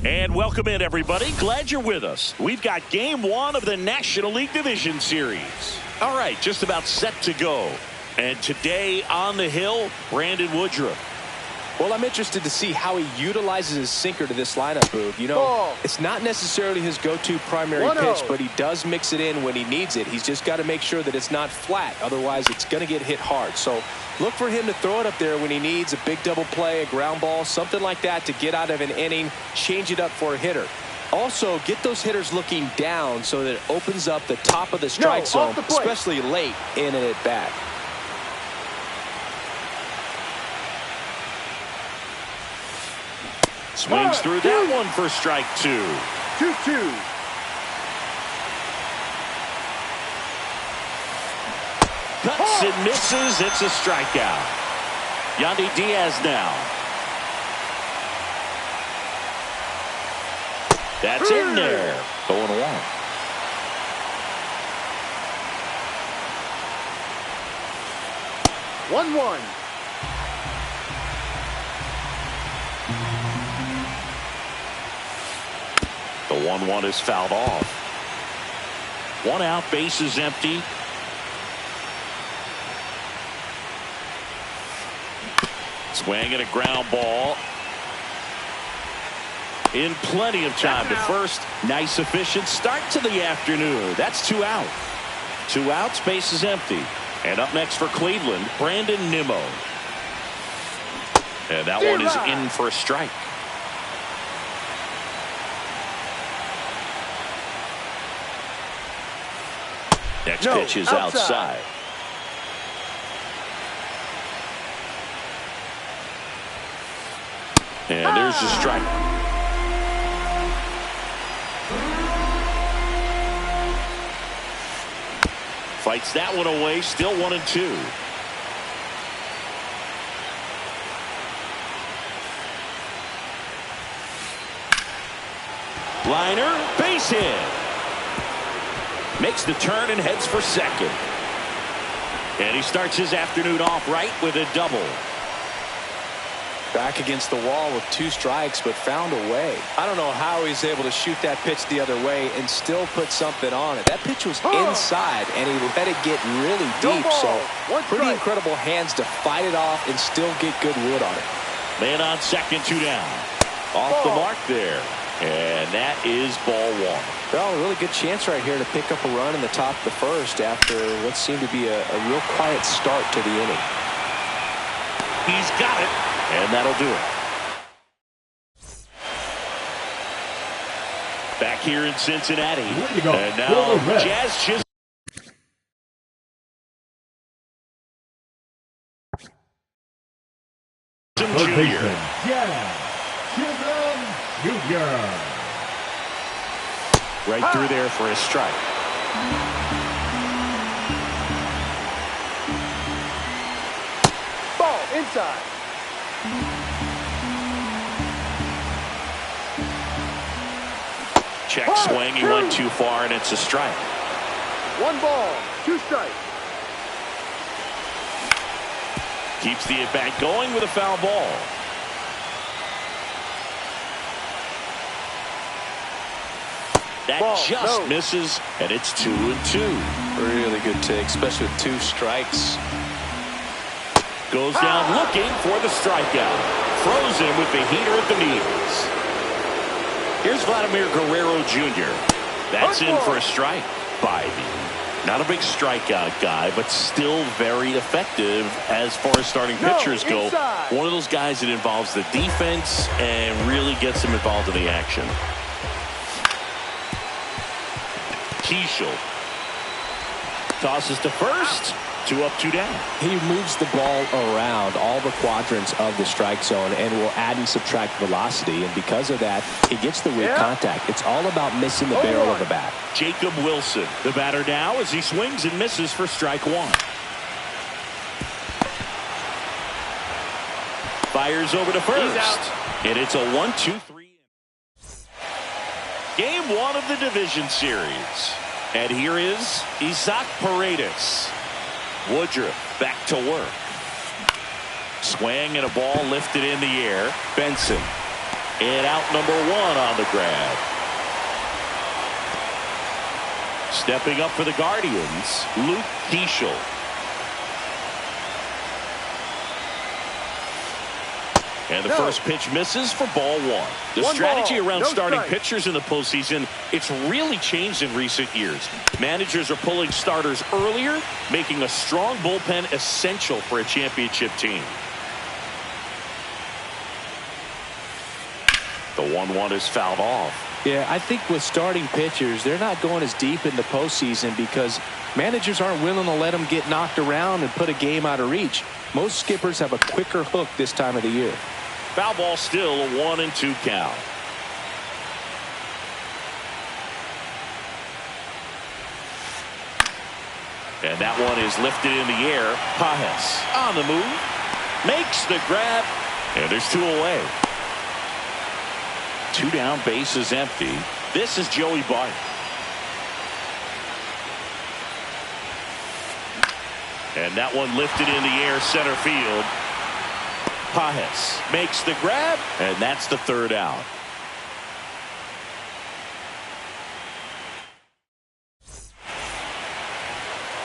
And welcome in, everybody. Glad you're with us. We've got game one of the National League Division Series. All right, just about set to go. And today on the hill, Brandon Woodruff. Well, I'm interested to see how he utilizes his sinker to this lineup, Boog. You know, it's not necessarily his go-to primary pitch, but he does mix it in when he needs it. He's just got to make sure that it's not flat. Otherwise, it's going to get hit hard. So look for him to throw it up there when he needs a big double play, a ground ball, something like that to get out of an inning, change it up for a hitter. Also, get those hitters looking down so that it opens up the top of the strike zone, especially late in an at-bat. Swings through that one for strike two. 2-2. Cuts and misses. It's a strikeout. Yandy Diaz now. That's in there. 0-1. One. The 1-1 is fouled off. One out, base is empty. Swing and a ground ball. In plenty of time to first. Nice efficient start to the afternoon. That's 2 out. 2 outs, base is empty. And up next for Cleveland, Brandon Nimmo. And that one is in for a strike. Next pitch is outside. And there's the strike. Fights that one away. Still 1-2. Liner, base hit. Makes the turn and heads for second. And he starts his afternoon off right with a double. Back against the wall with 2 strikes, but found a way. I don't know how he's able to shoot that pitch the other way and still put something on it. That pitch was inside, and he let it get really deep. So pretty incredible hands to fight it off and still get good wood on it. Man on second, 2 down. Off the mark there. And that is ball 1. Well, a really good chance right here to pick up a run in the top of the first after what seemed to be a real quiet start to the inning. He's got it, and that'll do it. Back here in Cincinnati. And now Jazz Chisholm. Jr. Right through there for a strike. Ball inside. Check swing. He went too far, and it's a strike. 1 ball, 2 strikes. Keeps the at-bat going with a foul ball. That just misses, and it's 2-2. Really good take, especially with 2 strikes. Goes down looking for the strikeout. Throws him with the heater at the knees. Here's Vladimir Guerrero Jr. That's in for a strike. Bivey. Not a big strikeout guy, but still very effective as far as starting pitchers go. One of those guys that involves the defense and really gets them involved in the action. Keishel tosses to first. 2 up, 2 down. He moves the ball around all the quadrants of the strike zone and will add and subtract velocity. And because of that, he gets the weak contact. It's all about missing the barrel of the bat. Jacob Wilson, the batter now, as he swings and misses for strike 1. Fires over to first. And it's a 1-2-3. Game 1 of the division series. And here is Isaac Paredes. Woodruff back to work. Swing and a ball lifted in the air. Benson. And out number one on the grab. Stepping up for the Guardians, Luke Keeschel. And the first pitch misses for ball one. The strategy around starting pitchers in the postseason, it's really changed in recent years. Managers are pulling starters earlier, making a strong bullpen essential for a championship team. The 1-1 is fouled off. Yeah, I think with starting pitchers, they're not going as deep in the postseason because managers aren't willing to let them get knocked around and put a game out of reach. Most skippers have a quicker hook this time of the year. Foul ball, still a 1-2 count. And that one is lifted in the air. Pages on the move. Makes the grab. And there's two away. Two down, base is empty. This is Joey Bart. And that one lifted in the air, center field. Pages makes the grab, and that's the third out.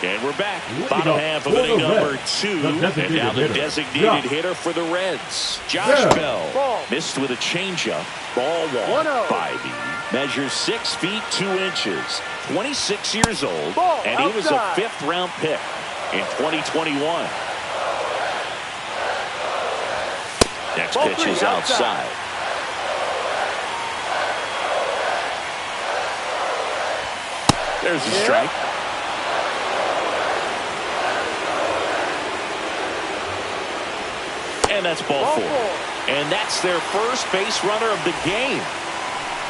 And we're back. Bottom half of inning number 2. And now the designated hitter for the Reds. Josh Bell missed with a changeup. Ball one. Bybee measures 6 feet 2 inches. 26 years old. And he was a 5th-round pick in 2021. Next pitch is outside. There's a strike. And that's ball 4. And that's their first base runner of the game.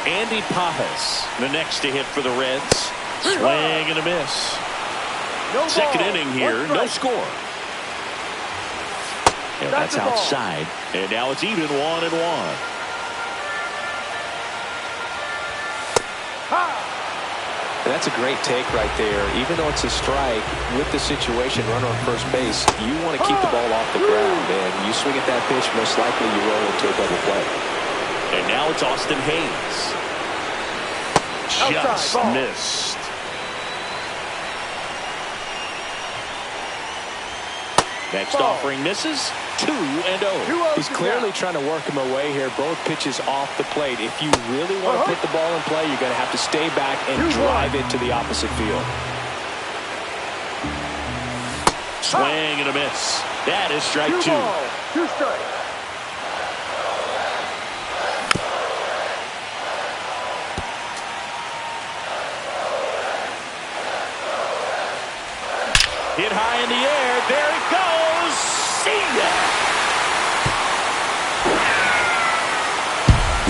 Andy Pages, the next to hit for the Reds. Swing and a miss. Second inning here, no score. And that's outside. And now it's even 1-1. That's a great take right there. Even though it's a strike, with the situation, runner on first base, you want to keep the ball off the ground. And you swing at that pitch, most likely you roll into a double play. And now it's Austin Hayes. Just missed. Next offering misses. 2-0. He's clearly trying to work him away here. Both pitches off the plate. If you really want to put the ball in play, you're going to have to stay back and drive it to the opposite field. Swing and a miss. That is strike 2. 2 strikes. Hit high in the air. There it goes. See ya.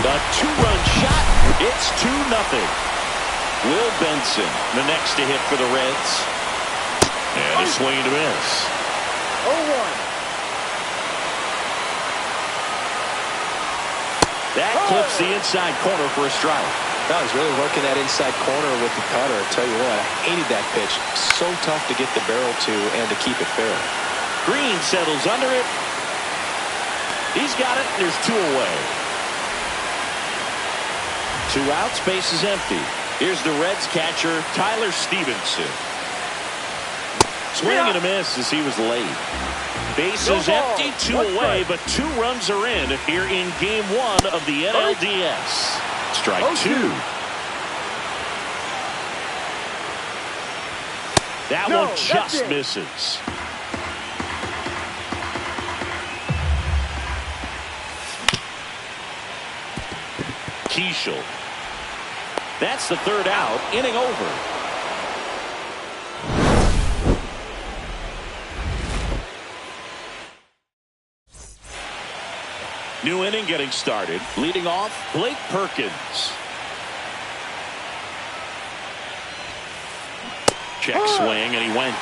The 2-run shot. It's 2-0. Will Benson, the next to hit for the Reds. And a swing and a miss. 0-1. That clips the inside corner for a strike. No, he's really working that inside corner with the cutter. I tell you what, I hated that pitch. So tough to get the barrel to and to keep it fair. Green settles under it. He's got it. There's 2 away. 2 outs. Base is empty. Here's the Reds catcher, Tyler Stevenson. Swing and a miss as he was late. Base is empty. 2 away, but 2 runs are in here in Game 1 of the NLDS. Strike 2. That one just misses. Keeschel. That's the 3rd out. Inning over. New inning getting started. Leading off, Blake Perkins. Check swing, and he went.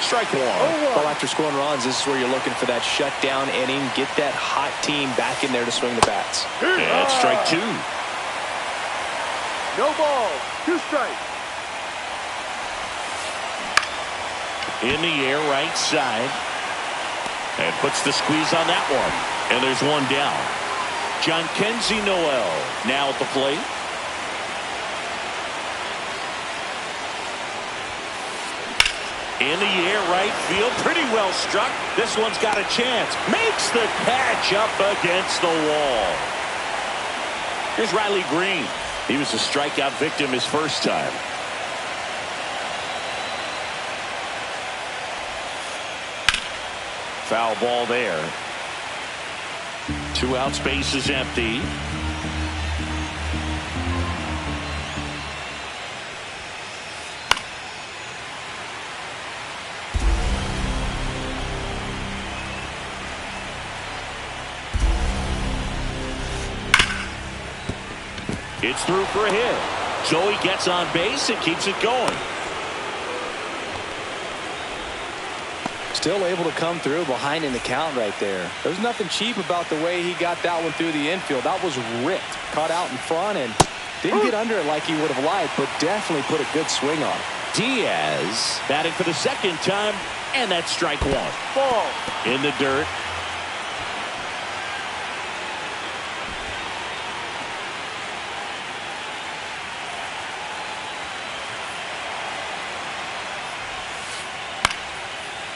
Strike 1. Well, after scoring runs, this is where you're looking for that shutdown inning. Get that hot team back in there to swing the bats. And strike 2. No ball. 2 strikes. In the air, right side. And puts the squeeze on that one. And there's 1 down. Jhonkensy Noel now at the plate. In the air, right field, pretty well struck. This one's got a chance. Makes the catch up against the wall. Here's Riley Green. He was a strikeout victim his first time. Foul ball there. 2 outs, base is empty. It's through for a hit. Joey gets on base and keeps it going. Still able to come through behind in the count right there. There's nothing cheap about the way he got that one through the infield. That was ripped. Caught out in front and didn't get under it like he would have liked, but definitely put a good swing on it. Diaz batting for the second time, and that's strike one. Ball. In the dirt.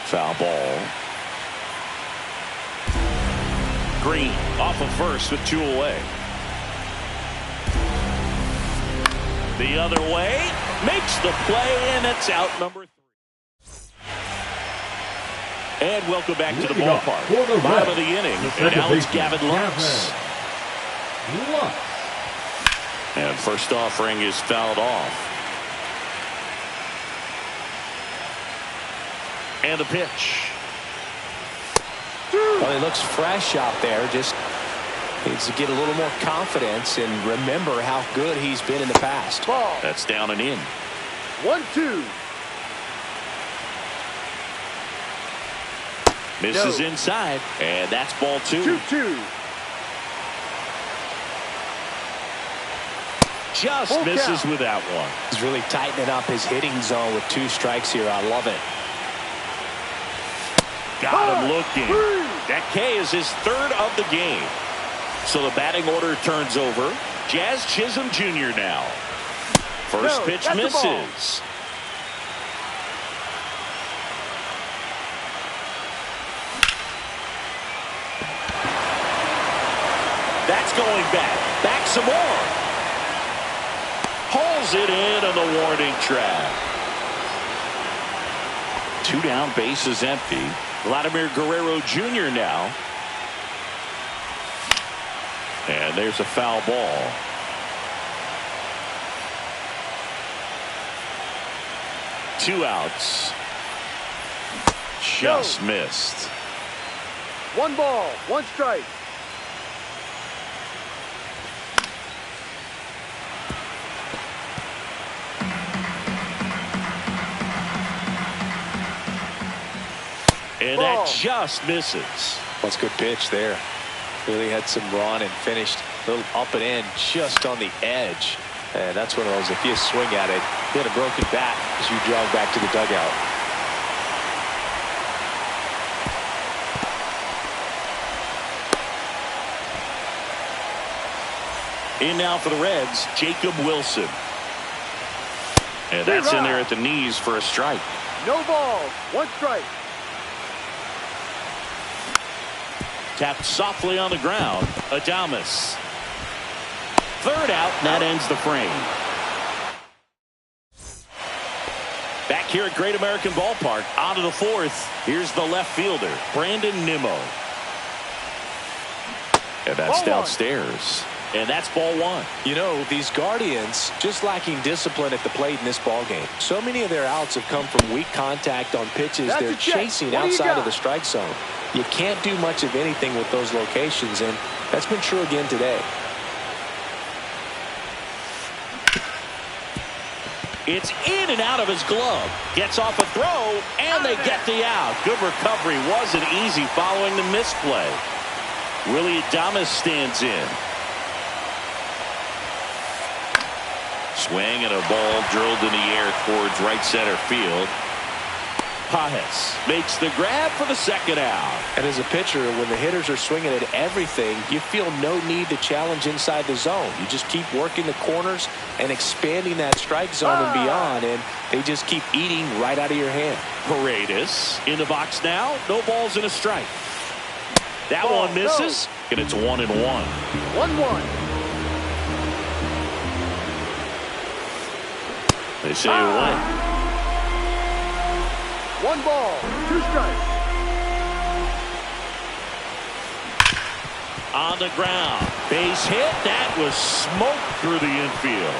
Foul ball. Green off of first with 2 away. The other way. Makes the play, and it's out number 3. And welcome back to the ballpark. Bottom of the inning. And now it's Gavin Lux. And first offering is fouled off. And the pitch. Well, he looks fresh out there. Just needs to get a little more confidence and remember how good he's been in the past. Ball. That's down and in. 1-2. Misses inside, and that's ball 2. 2-2. Just misses with that one. He's really tightening up his hitting zone with 2 strikes here. I love it. Got him looking. That K is his 3rd of the game. So the batting order turns over. Jazz Chisholm Jr. now. First pitch misses. That's going back. Back some more. Hauls it in on the warning track. 2 down, base is empty. Vladimir Guerrero Jr. now. And there's a foul ball. Two outs. Just missed. 1 ball, 1 strike. And that just misses. That's a good pitch there. Really had some run and finished a little up and in just on the edge. And that's one of those, if you swing at it, you had a broken bat as you jog back to the dugout. In now for the Reds, Jacob Wilson. And that's in there at the knees for a strike. No balls, 1 strike. Tapped softly on the ground. Adames. 3rd out, and that ends the frame. Back here at Great American Ballpark, on to the 4th. Here's the left fielder, Brandon Nimmo. And that's ball downstairs. And that's ball 1. You know, these Guardians just lacking discipline at the plate in this ball game. So many of their outs have come from weak contact on pitches they're chasing outside of the strike zone. You can't do much of anything with those locations, and that's been true again today. It's in and out of his glove. Gets off a throw, and they get the out. Good recovery. Wasn't easy following the misplay. Willie Adames stands in. Swing and a ball drilled in the air towards right center field. Pages makes the grab for the second out. And as a pitcher, when the hitters are swinging at everything, you feel no need to challenge inside the zone. You just keep working the corners and expanding that strike zone and beyond, and they just keep eating right out of your hand. Paredes in the box now. No balls and a strike. That one misses, and it's 1-1. 1-1. They say away. 1 ball, 2 strikes. On the ground. Base hit. That was smoked through the infield.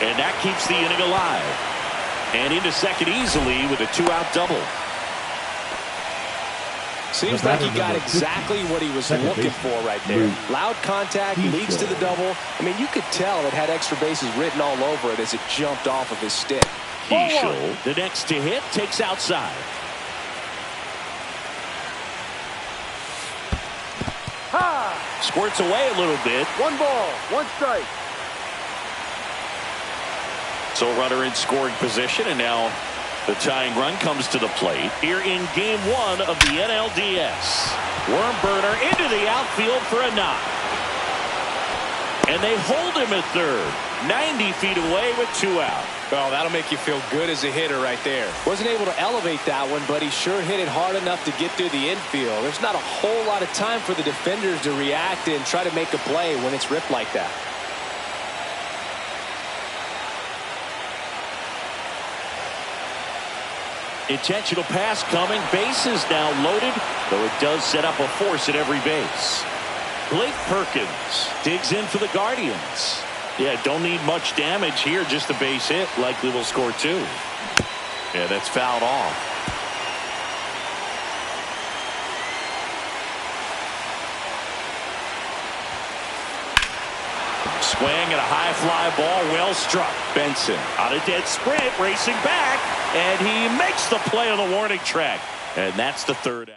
And that keeps the inning alive. And into second easily with a 2-out double. Seems like he got exactly what he was looking for right there. Loud contact, leads to the double. I mean, you could tell it had extra bases written all over it as it jumped off of his stick. Heschel, the next to hit, takes outside. Squirts away a little bit. 1 ball, 1 strike. So runner in scoring position, and now the tying run comes to the plate here in game 1 of the NLDS. Worm burner into the outfield for a knock. And they hold him at third. 90 feet away with 2 out. Oh, that'll make you feel good as a hitter right there. Wasn't able to elevate that one, but he sure hit it hard enough to get through the infield. There's not a whole lot of time for the defenders to react and try to make a play when it's ripped like that. Intentional pass coming. Bases now loaded, though it does set up a force at every base. Blake Perkins digs in for the Guardians. Yeah, don't need much damage here, just a base hit. Likely will score 2. Yeah, that's fouled off. Swing and a high fly ball, well struck. Benson on a dead sprint, racing back, and he makes the play on the warning track. And that's the 3rd out.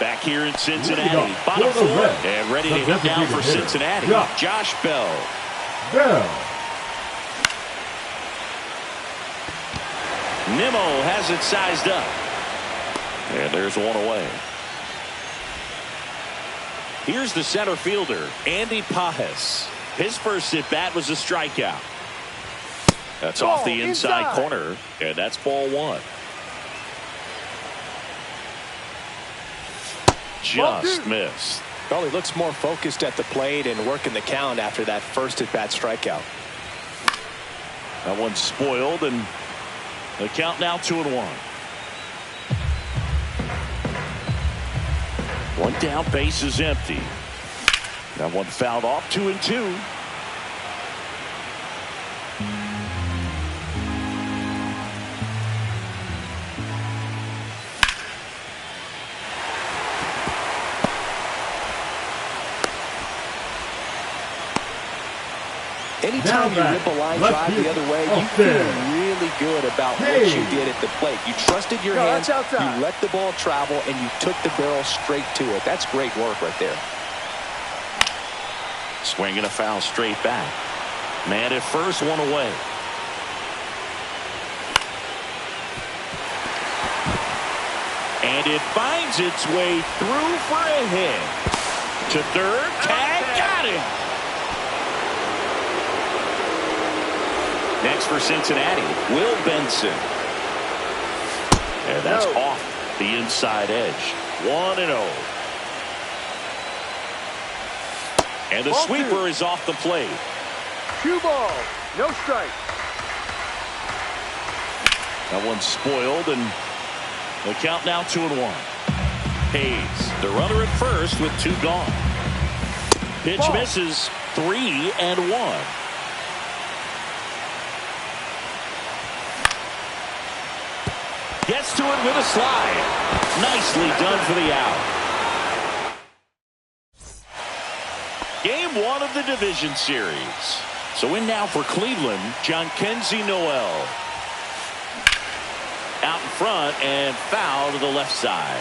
Back here in Cincinnati, bottom 4, and ready to hit down for Cincinnati. Josh Bell. Nimmo has it sized up. And there's one away. Here's the center fielder, Andy Pages. His first at bat was a strikeout. That's off the inside corner, and that's ball 1. Just missed. Well, he looks more focused at the plate and working the count after that first at bat strikeout. That one's spoiled, and the count now 2-1. 1 down, base is empty. That one fouled off, 2-2. Anytime you rip a line drive the other way, you feel really good about what you did at the plate. You trusted your hands, you let the ball travel, and you took the barrel straight to it. That's great work right there. Swinging a foul straight back. Man at first, 1 away. And it finds its way through for a hit. To third, tag, got him. Next for Cincinnati, Will Benson. And that's off the inside edge. 1-0. And the sweeper is off the plate. 2 balls, no strike. That one's spoiled, and the count now 2-1. Hayes, the runner at first with 2 gone. Pitch misses, 3-1. Gets to it with a slide. Nicely done for the out. Game 1 of the division series. So in now for Cleveland, Jhonkensy Noel. Out in front and foul to the left side.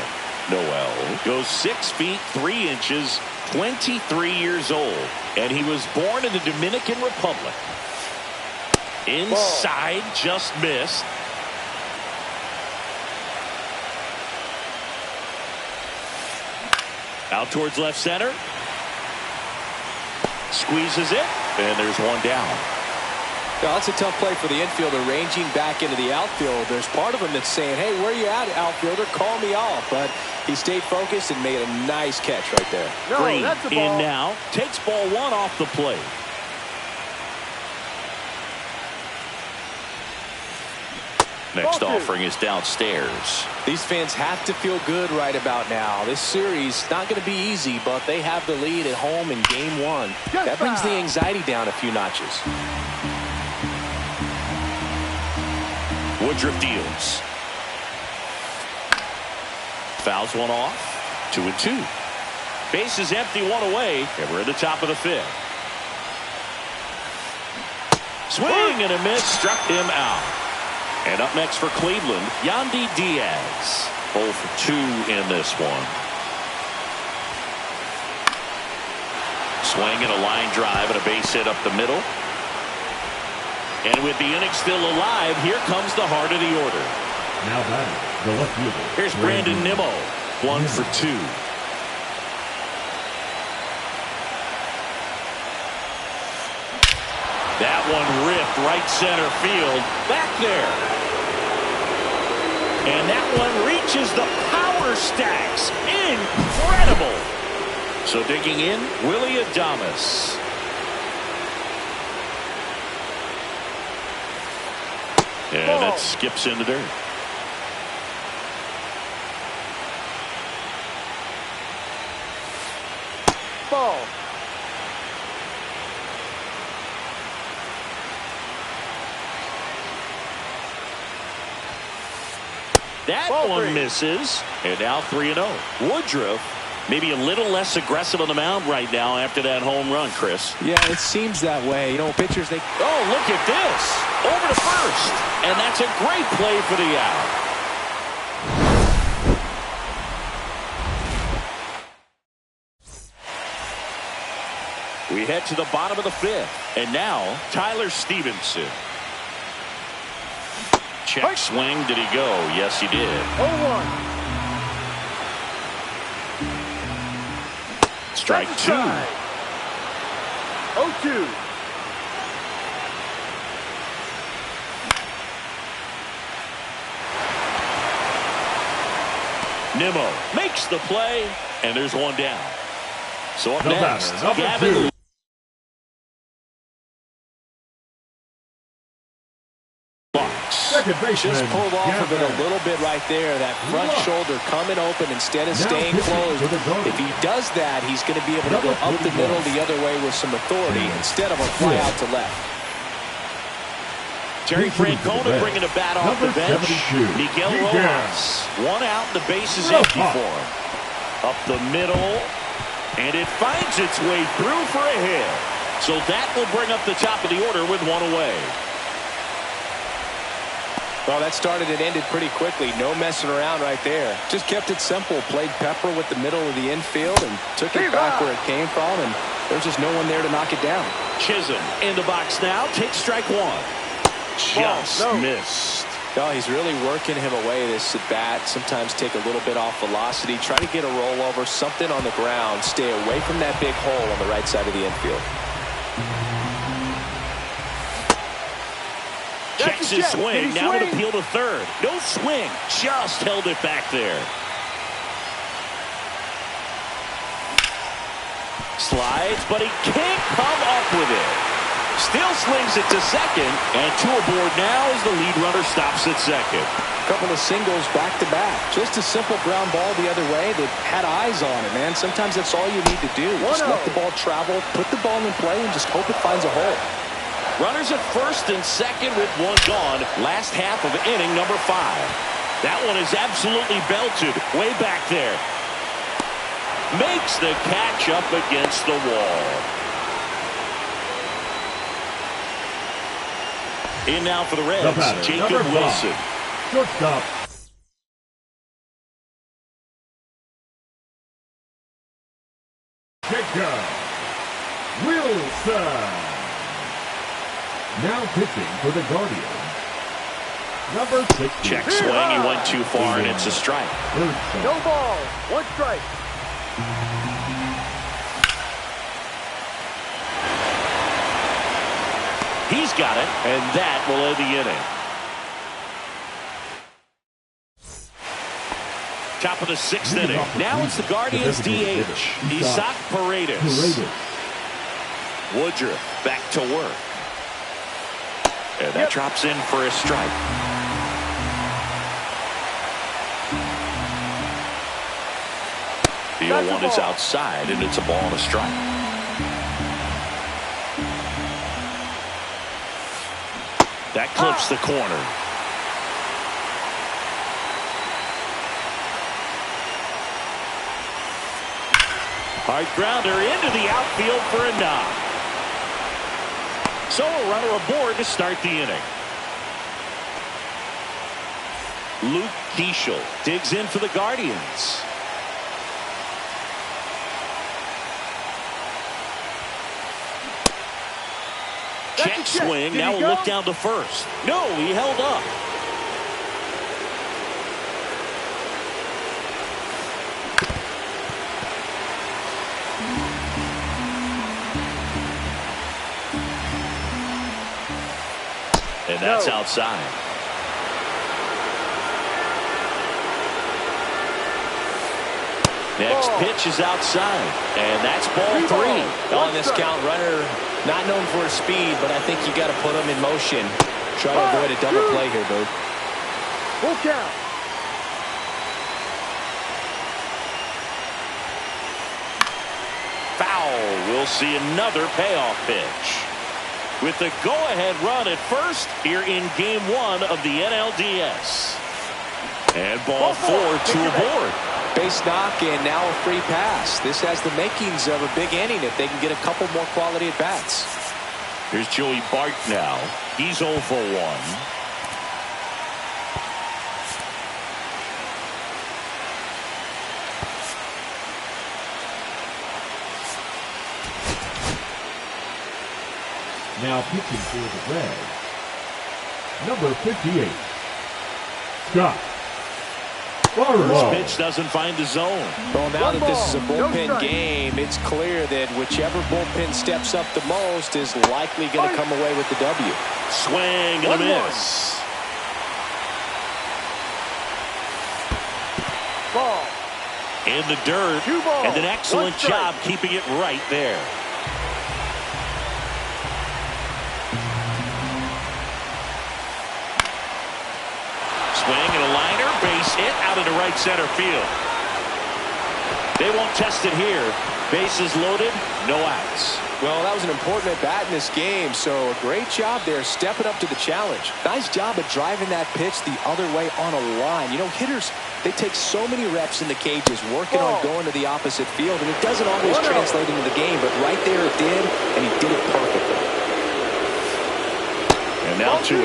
Noel goes 6 feet 3 inches, 23 years old, and he was born in the Dominican Republic. Inside, just missed. Out towards left center. Squeezes it, and there's one down. Yeah, that's a tough play for the infielder, ranging back into the outfield. There's part of him that's saying, hey, where you at, outfielder? Call me off. But he stayed focused and made a nice catch right there. No, Green that's a ball. in now. Takes ball one off the plate. Next offering is downstairs. These fans have to feel good right about now. This series not going to be easy, but they have the lead at home in game one. That brings the anxiety down a few notches. Woodruff deals. Fouls one off. 2-2. Base is empty, one away, and we're at the top of the fifth. Swing and a miss, struck him out. And up next for Cleveland, Yandy Diaz. 0 for 2 in this one. Swing and a line drive and a base hit up the middle. And with the inning still alive, here comes the heart of the order. Now batting, the left fielder. Here's Brandon Nimmo. 1 for 2. That one ripped right center field. Back there. And that one reaches the power stacks. Incredible. So digging in, Willy Adames. And that skips into dirt. Ball. That Ball one three. misses. And now 3-0. Woodruff maybe a little less aggressive on the mound right now after that home run, Chris. Yeah, it seems that way. You know, pitchers, they... Oh, look at this. Over to first. And that's a great play for the out. We head to the bottom of the fifth. And now, Tyler Stevenson. Check swing. Did he go? Yes, he did. 0-1. Strike 2. 0-2. Nimmo makes the play, and there's one down. So up The next, batter, number Gavin 2. Second baseman, Just pulled off of it Gavin. a little bit right there. That front Look. shoulder coming open instead of Now staying pitching closed. to the Guardians. If he does that, he's going to be able to go Number up the 41. middle the other way with some authority instead of a fly out to left. Terry Pitching to the Francona left. bringing a bat off Number the bench. 72, Miguel Miguel. Rojas. One out, and the base is Rojas. empty for him. Up the middle, and it finds its way through for a hit. So that will bring up the top of the order with one away. Well, that started and ended pretty quickly. No messing around right there. Just kept it simple. Played pepper with the middle of the infield and took it back where it came from, and there's just no one there to knock it down. Chisholm in the box now. Takes strike 1. Just missed. Oh, he's really working him away this at bat. Sometimes take a little bit off velocity. Try to get a rollover, something on the ground. Stay away from that big hole on the right side of the infield. Checks his swing. Now an appeal to third. No swing. Just held it back there. Slides, but he can't come up with it. Still slings it to second, and 2 aboard now as the lead runner stops at second. A couple of singles back-to-back. Just a simple ground ball the other way that had eyes on it, man. Sometimes that's all you need to do. Just let the ball travel, put the ball in play, and just hope it finds a hole. Runners at first and second with one gone. Last half of inning number 5. That one is absolutely belted way back there. Makes the catch up against the wall. In now for the Reds, The batter, Jacob number 5. Wilson. Shortstop. Jacob Wilson. Now pitching for the Guardians. Number 6. Check swing. He went too far, and it's a strike. No ball. 1 strike. He's got it, and that will end the inning. Top of the 6th inning. Now it's the Guardians DH, Isaac Paredes. Woodruff back to work. And that drops in for a strike. The 0-1 is outside, and it's a ball and a strike. That clips the corner. Hard grounder into the outfield for a knock. So a runner aboard to start the inning. Luke Keeschel digs in for the Guardians. Check swing. Now we'll look down to first. No, he held up. And that's outside. Next pitch is outside. And that's ball 3. On this count, runner not known for his speed, but I think you got to put him in motion. Try to avoid a double play here, Boog. Full count. Foul. We'll see another payoff pitch. With the go-ahead run at first here in Game 1 of the NLDS. And ball 4 to aboard. Base knock and now a free pass. This has the makings of a big inning if they can get a couple more quality at-bats. Here's Joey Bart now. He's 0 for 1. Now pitching for the Reds, number 58, Scott Barlow. This pitch doesn't find the zone. Well, now that this is a bullpen game, it's clear that whichever bullpen steps up the most is likely going to come away with the W. Swing and a miss. Ball. In the dirt. And an excellent job keeping it right there. Swing and a liner, base hit out into right center field. They won't test it here. Bases loaded, no outs. Well, that was an important at-bat in this game, so a great job there stepping up to the challenge. Nice job of driving that pitch the other way on a line. You know, hitters, they take so many reps in the cages working on going to the opposite field, and it doesn't always translate into the game, but right there it did, and he did it perfectly. And now 2-0.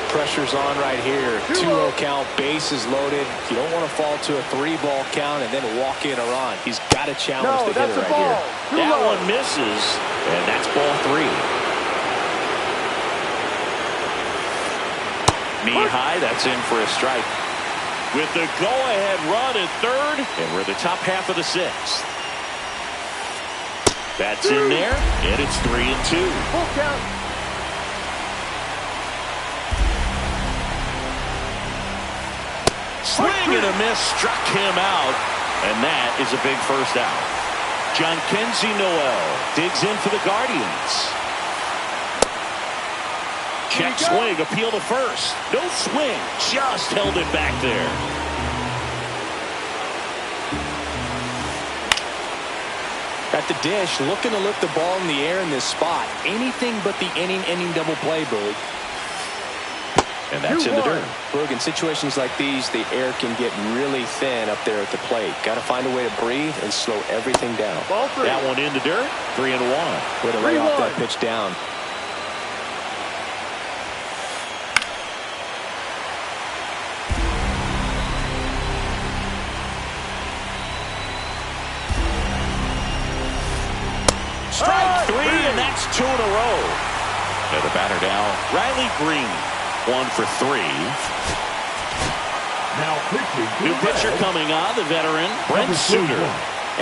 Pressure's on right here. 2-0 count, bases loaded. You don't want to fall to a 3-ball count and then walk in or on. He's got to challenge the hitter right here. That one misses, and that's ball 3. Knee high, that's in for a strike. With the go-ahead run at third, and we're the top half of the 6th. That's in there, and it's 3-2. Full count. Swing and a miss, struck him out, and that is a big first out. Jhonkensy Noel digs in for the Guardians. Check swing, appeal to first. No swing, just held it back there. At the dish, looking to lift the ball in the air in this spot. Anything but the inning double play, Boog. And that's in the dirt. Boog, in situations like these, the air can get really thin up there at the plate. Got to find a way to breathe and slow everything down. That one in the dirt, 3-1. Way to lay off that pitch down. Strike 3, and that's 2 in a row. And the batter now, Riley Green. 1 for 3. Now pitching. New pitcher coming on, the veteran, Brent Suter.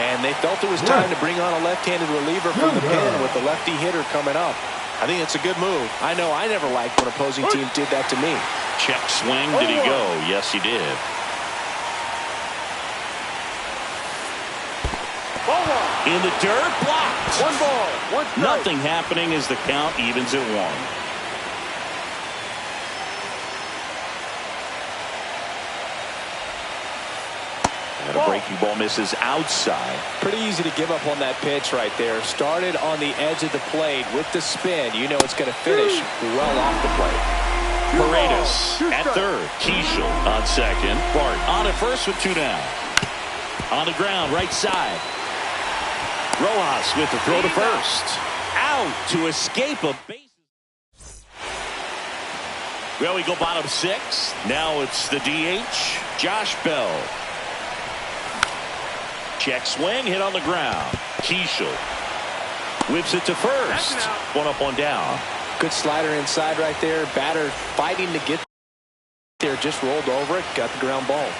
And they felt it was time to bring on a left-handed reliever from the pen with the lefty hitter coming up. I think it's a good move. I know I never liked when opposing teams did that to me. Check swing. Did he go? Yes, he did. In the dirt, blocked. 1 ball, 1 strike. Nothing happening as the count evens at 1. And a breaking ball misses outside. Pretty easy to give up on that pitch right there. Started on the edge of the plate with the spin. You know it's going to finish well off the plate. Paredes at third. Keishel on second. Bart on at first with 2 down. On the ground, right side. Rojas with the throw to first. Out to escape a base. Well, we go bottom 6. Now it's the DH, Josh Bell. Check swing, hit on the ground. Keishel whips it to first. 1 up, 1 down. Good slider inside right there. Batter fighting to get there. Just rolled over it. Got the ground ball.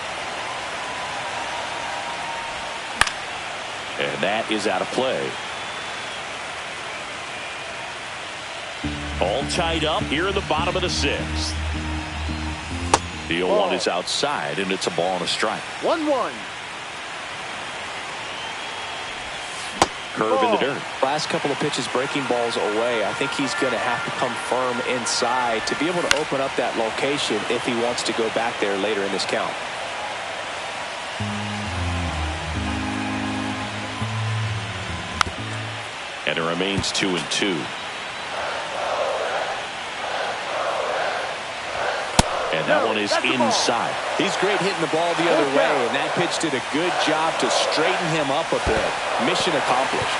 And that is out of play. All tied up here in the bottom of the 6th. The 0-1 is outside, and it's a ball and a strike. 1-1. Curve in the dirt. Last couple of pitches breaking balls away. I think he's going to have to come firm inside to be able to open up that location if he wants to go back there later in this count. And it remains 2-2. And that one is inside. He's great hitting the ball the other way, and that pitch did a good job to straighten him up a bit. Mission accomplished.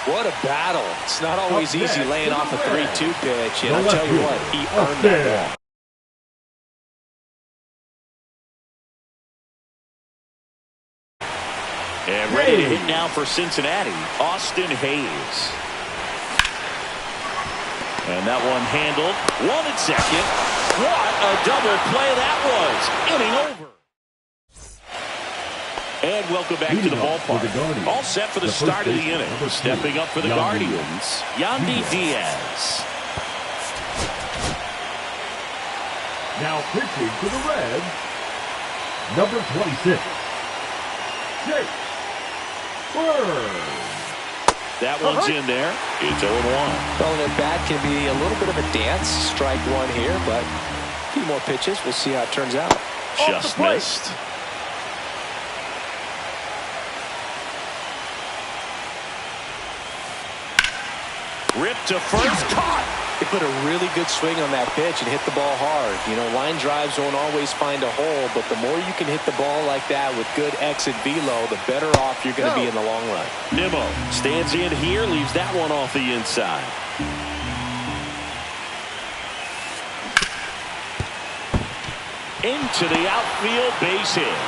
What a battle. It's not always easy laying off a 3-2 pitch, and I'll tell you what, he earned that ball. And ready to hit now for Cincinnati, Austin Hayes. And that one handled. 1 at second. What a double play that was. Inning over. And welcome back to the ballpark. All set for the start of the inning. Stepping up for the Guardians, Yandy Diaz. Now pitching to the Reds, number 26, Jake Bird. That one's in there. It's 0-1. Throwing it back can be a little bit of a dance. Strike 1 here, but a few more pitches. We'll see how it turns out. Just missed. Ripped to first. Caught. They put a really good swing on that pitch and hit the ball hard. You know, line drives won't always find a hole, but the more you can hit the ball like that with good exit velo, the better off you're going to be in the long run. Nimmo stands in here, leaves that one off the inside. Into the outfield, base hit.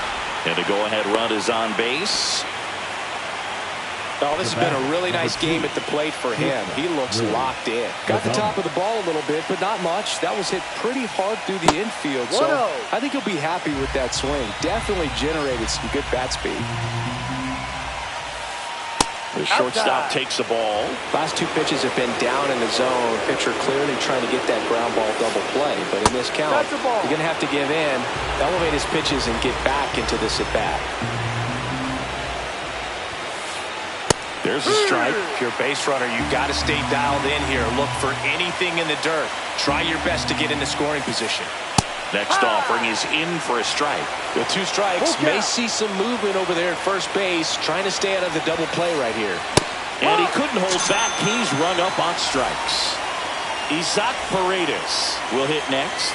And the go-ahead run is on base. Oh, this has been a really nice game at the plate for him. He looks locked in. Got the top of the ball a little bit, but not much. That was hit pretty hard through the infield, so I think he'll be happy with that swing. Definitely generated some good bat speed. The shortstop takes the ball. Last 2 pitches have been down in the zone. Pitcher clearly trying to get that ground ball double play, but in this count, you're going to have to give in, elevate his pitches, and get back into this at-bat. There's a strike. If you're a base runner, you've got to stay dialed in here. Look for anything in the dirt. Try your best to get into scoring position. Next offering is in for a strike. With 2 strikes, may see some movement over there at first base, trying to stay out of the double play right here. And he couldn't hold back. He's rung up on strikes. Isaac Paredes will hit next.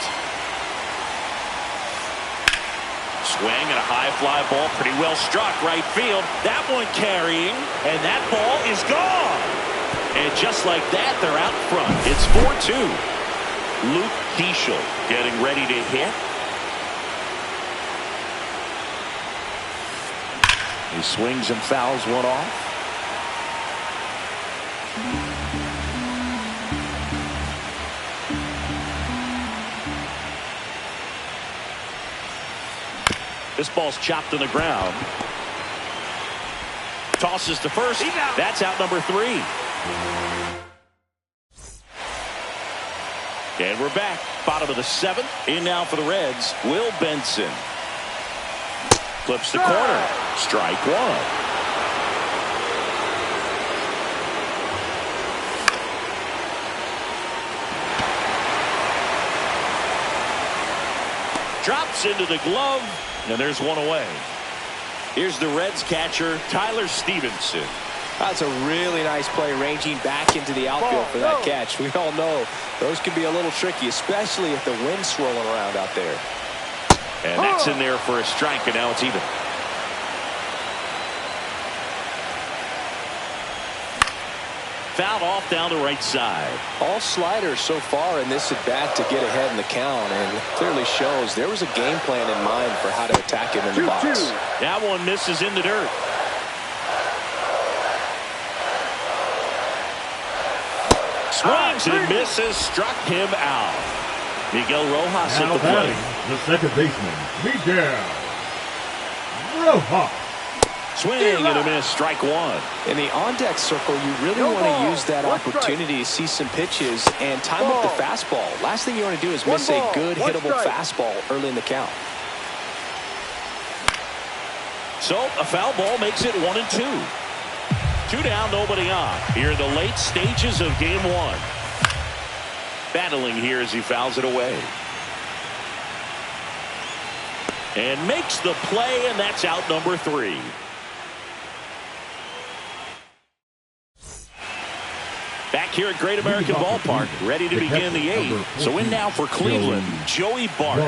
Swing and a high fly ball, pretty well struck right field. That one carrying, and that ball is gone. And just like that, they're out front. It's 4-2. Luke Keishel getting ready to hit. He swings and fouls one off. This ball's chopped on the ground. Tosses to first. That's out number 3. And we're back. Bottom of the 7th. In now for the Reds, Will Benson. Flips the corner. Strike 1. Drops into the glove, and there's one away. Here's the Reds catcher, Tyler Stevenson. That's a really nice play, ranging back into the outfield for that catch. We all know those can be a little tricky, especially if the wind's swirling around out there. And that's in there for a strike, and now it's even. Fouled off down the right side. All sliders so far in this at-bat to get ahead in the count, and clearly shows there was a game plan in mind for how to attack him in the box. That one misses in the dirt. Swings and misses, struck him out. Miguel Rojas at the plate. The second baseman, Miguel Rojas. Swing and a miss, strike 1. In the on-deck circle, you really want to use that opportunity to see some pitches and time up the fastball. Last thing you want to do is miss a good hittable fastball early in the count. So a foul ball makes it 1-2. 2 down, nobody on. Here in the late stages of game 1. Battling here as he fouls it away. And makes the play, and that's out number 3. Back here at Great American Ballpark, ready to begin the 8th. So in now for Cleveland, Joey Bart.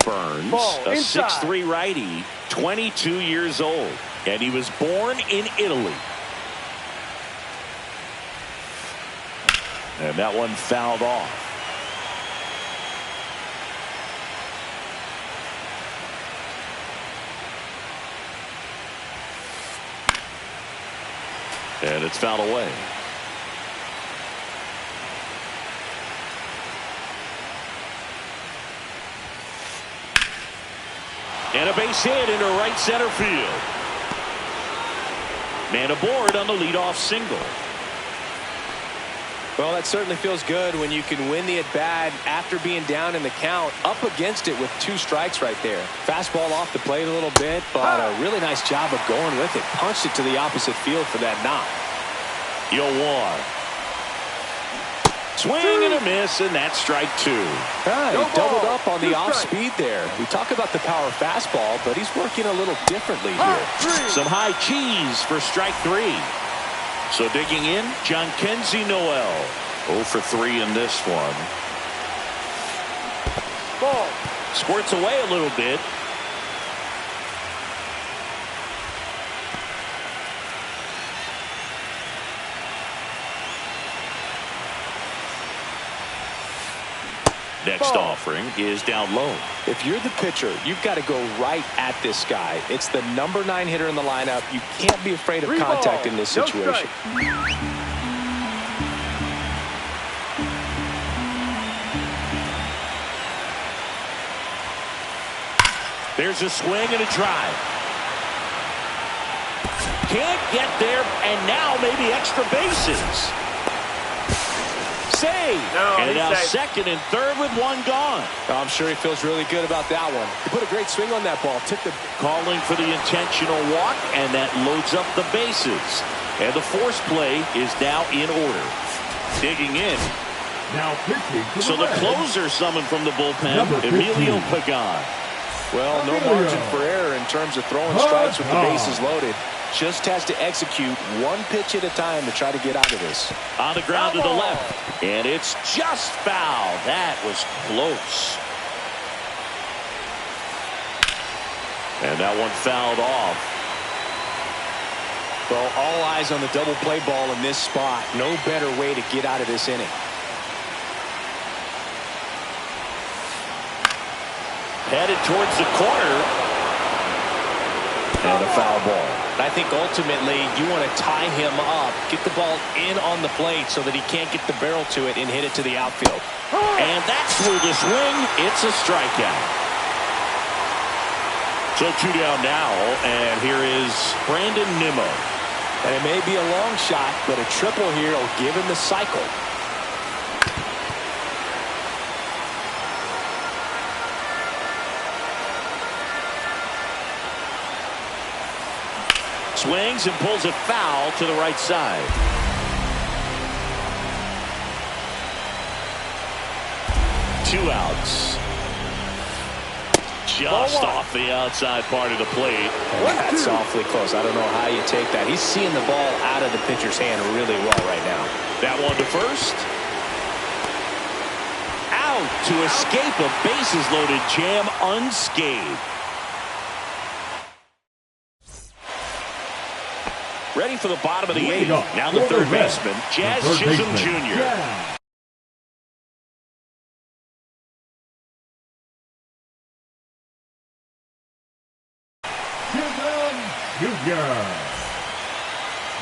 Burns, a 6'3" righty, 22 years old, and he was born in Italy. And that one fouled off. And it's fouled away. And a base hit into right center field. Man aboard on the leadoff single. Well, that certainly feels good when you can win the at-bat after being down in the count, up against it with 2 strikes right there. Fastball off the plate a little bit, but a really nice job of going with it. Punched it to the opposite field for that knock. 0-1. Swing and a miss, and that's strike 2. He doubled up on the off-speed there. We talk about the power fastball, but he's working a little differently here. Some high cheese for strike 3. So digging in, Jhonkensy Noel. 0 for 3 in this one. Ball. Squirts away a little bit. Next offering is down low. If you're the pitcher, you've got to go right at this guy. It's the number 9 hitter in the lineup. You can't be afraid of contact in this situation. There's a swing and a drive. Can't get there, and now maybe extra bases. Save. And now second and third with 1 gone. I'm sure he feels really good about that one. He put a great swing on that ball. Took the calling for the intentional walk, and that loads up the bases. And the force play is now in order. Digging in. Now pitching. So the closer summoned from the bullpen, Emilio Pagan. Well, no margin for error in terms of throwing strikes with the bases loaded. Just has to execute 1 pitch at a time to try to get out of this. On the ground to the left, and it's just foul. That was close. And that one fouled off. Well, all eyes on the double play ball in this spot. No better way to get out of this inning. Headed towards the corner. And a foul ball. I think ultimately you want to tie him up, get the ball in on the plate so that he can't get the barrel to it and hit it to the outfield. And that's through the swing. It's a strikeout. So 2 down now, and here is Brandon Nimmo. And it may be a long shot, but a triple here will give him the cycle. Swings and pulls it foul to the right side. Two outs. Just off the outside part of the plate. That's awfully close. I don't know how you take that. He's seeing the ball out of the pitcher's hand really well right now. That one to first. Out to escape a bases-loaded jam unscathed. Ready for the bottom of the eighth. Now the third baseman, Jazz Chisholm Jr. Yeah. Chisholm Jr.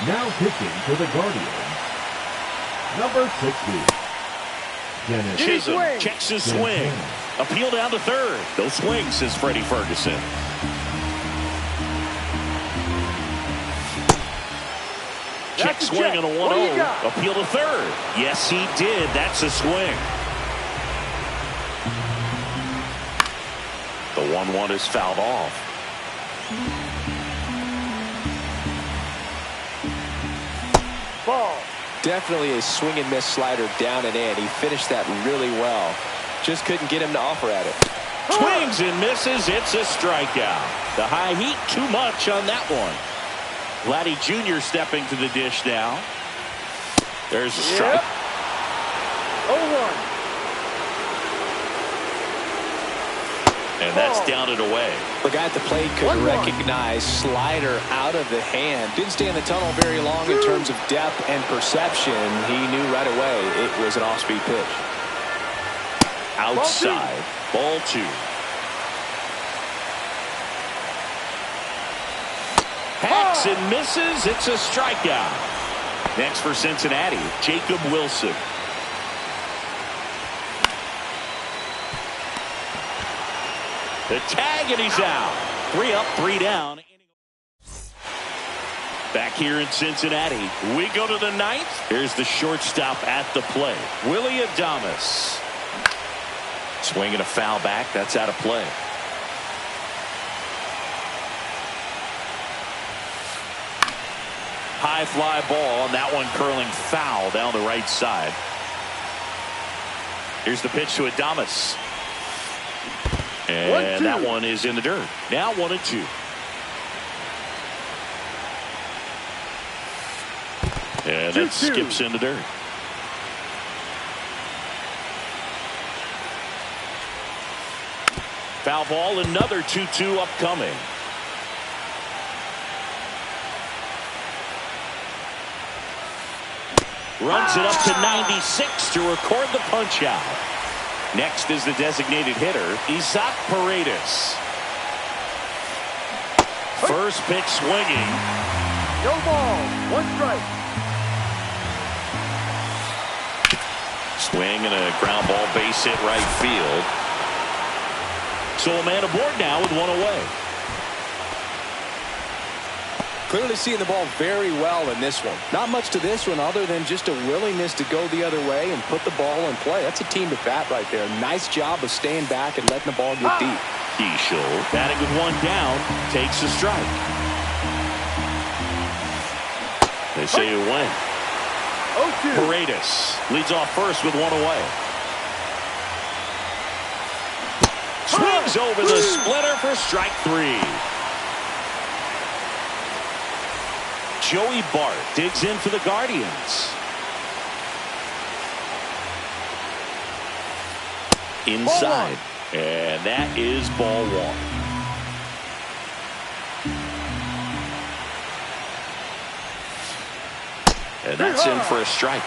Now pitching for the Guardians, number 60. Dennis Chisholm checks his swing. Appeal down to third. No swing, says Freddie Ferguson. Check swing on a 1-0. Appeal to third. Yes, he did. That's a swing. The 1-1 is fouled off. Ball. Definitely a swing and miss slider down and in. He finished that really well. Just couldn't get him to offer at it. Swings and misses. It's a strikeout. The high heat too much on that one. Vladdy Jr. stepping to the dish now. There's a strike. 0-1. And that's down and away. The guy at the plate could recognize slider out of the hand. Didn't stay in the tunnel very long in terms of depth and perception. He knew right away it was an off-speed pitch. Outside. Ball two. Hacks and misses. It's a strikeout. Next for Cincinnati, Jacob Wilson. The tag, and he's out. 3 up, 3 down. Back here in Cincinnati, we go to the ninth. Here's the shortstop at the plate, Willy Adames. Swinging a foul back. That's out of play. High fly ball, and that one curling foul down the right side. Here's the pitch to Adames. And that one is in the dirt. Now 1-2. And that skips in the dirt. Foul ball, another 2-2 upcoming. Runs it up to 96 to record the punch out. Next is the designated hitter, Isaac Paredes. First pitch swinging. No ball. 1 strike. Swing and a ground ball base hit right field. So a man aboard now with 1 away. Clearly seeing the ball very well in this one. Not much to this one other than just a willingness to go the other way and put the ball in play. That's a team to bat right there. Nice job of staying back and letting the ball get deep. Keishel, batting with 1 down, takes a strike. They say a win. 0-2. Paredes leads off first with 1 away. Swings over the splitter for strike 3. Joey Bart digs in for the Guardians. Inside. And that is ball 1. And that's in for a strike.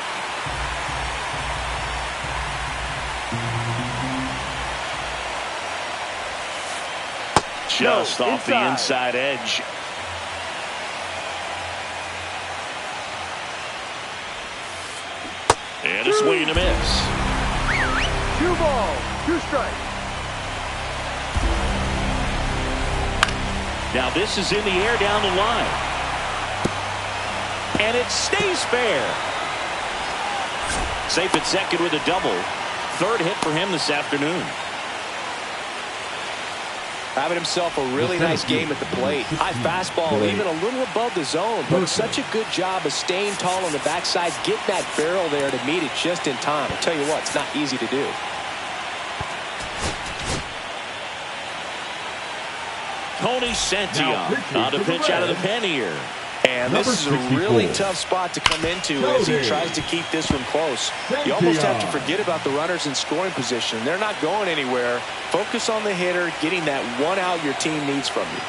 Just off the inside edge. And a swing and a miss. 2 balls, 2 strikes. Now this is in the air down the line. And it stays fair. Safe at second with a double. Third hit for him this afternoon. Having himself a really nice game at the plate. High fastball, even a little above the zone, but such a good job of staying tall on the backside, getting that barrel there to meet it just in time. I'll tell you what, it's not easy to do. Tony Santillan on the pitch out of the pen here. And this is a really tough spot to come into as he tries to keep this one close. You almost have to forget about the runners in scoring position. They're not going anywhere. Focus on the hitter, getting that one out your team needs from you.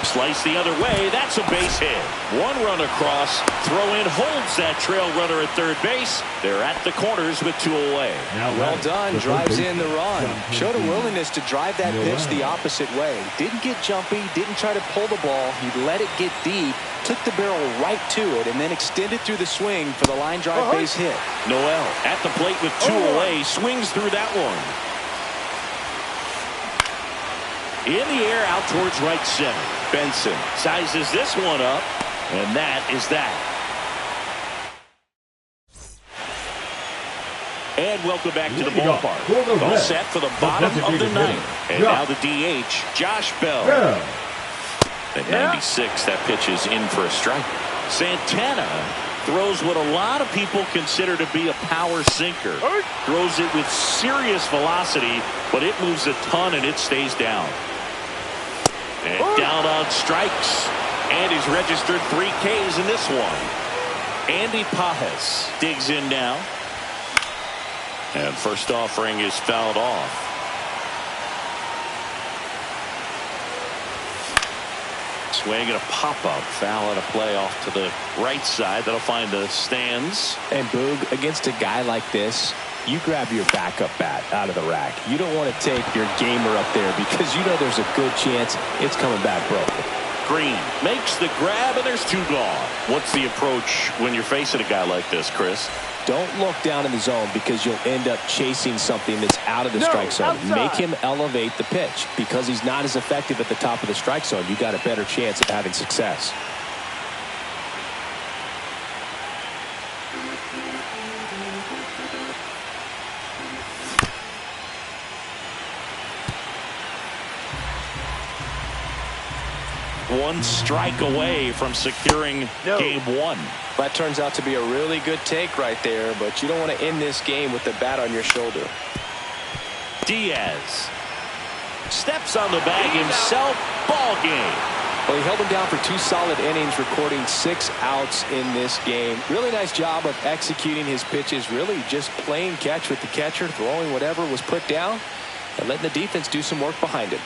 Slice the other way. That's a base hit. One run across. Throw in holds that trail runner at third base. They're at the corners with 2 away. Well done. Drives in the run. Showed a willingness to drive that pitch the opposite way. Didn't get jumpy. Didn't try to pull the ball. He let it get deep. Took the barrel right to it and then extended through the swing for the line drive base hit. Noel at the plate with 2 away. Swings through that one. In the air out towards right center. Benson sizes this one up, and that is that. And welcome back to the ballpark. All set for the bottom of the ninth. And now the DH, Josh Bell. At 96, that pitch is in for a strike. Santana throws what a lot of people consider to be a power sinker. Throws it with serious velocity, but it moves a ton and it stays down. And down on strikes. And he's registered 3 Ks in this one. Andy Pages digs in now. And first offering is fouled off. Swing and a pop-up. Foul and a play off to the right side. That'll find the stands. And Boog, against a guy like this, you grab your backup bat out of the rack. You don't want to take your gamer up there because you know there's a good chance it's coming back broken. Green makes the grab, and there's 2 gone. What's the approach when you're facing a guy like this, Chris? Don't look down in the zone because you'll end up chasing something that's out of the strike zone. Make him elevate the pitch. Because he's not as effective at the top of the strike zone, you got a better chance of having success. One strike away from securing game 1. That turns out to be a really good take right there, but you don't want to end this game with the bat on your shoulder. Diaz steps on the bag himself. Ball game. Well, he held him down for 2 solid innings, recording 6 outs in this game. Really nice job of executing his pitches, really just playing catch with the catcher, throwing whatever was put down, and letting the defense do some work behind him.